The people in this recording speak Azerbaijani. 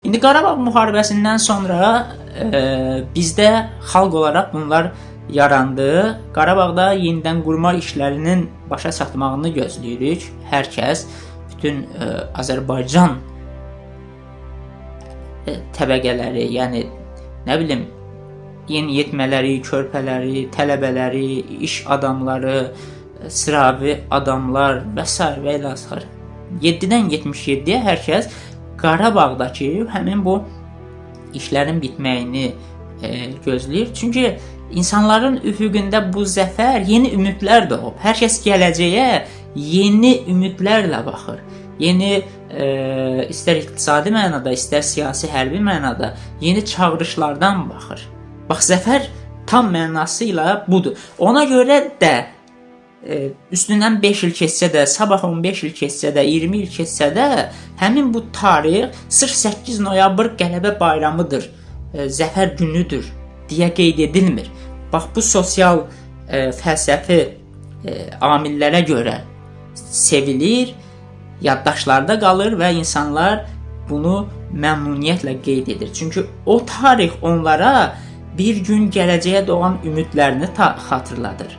İndi Qarabağ müharibəsindən sonra bizdə xalq olaraq bunlar yarandı. Qarabağda yenidən qurma işlərinin başa çatmağını gözləyirik. Hər kəs, bütün Azərbaycan təbəqələri, yəni nə bilim, yeniyetmələri, körpələri, tələbələri, iş adamları, sıravi adamlar və s. və ilə axır. 7-dən 77-yə hər kəs Qarabağdakı həmin bu işlərin bitməyini gözləyir. Çünki insanların üfüqündə bu zəfər yeni ümidlər doğub. Hər kəs gələcəyə yeni ümidlərlə baxır. Yeni istər iqtisadi mənada, istər siyasi, hərbi mənada yeni çağırışlardan baxır. Bax, zəfər tam mənası ilə budur. Ona görə də üstündən 5 il keçsə də, sabah 15 il keçsə də, 20 il keçsə də, həmin bu tarix sırf 8 noyabr qələbə bayramıdır, zəfər günüdür deyə qeyd edilmir. Bax, bu sosial fəlsəfi amillərə görə sevilir, yaddaşlarda qalır və insanlar bunu məmnuniyyətlə qeyd edir. Çünki o tarix onlara bir gün gələcəyə doğan ümidlərini xatırladır.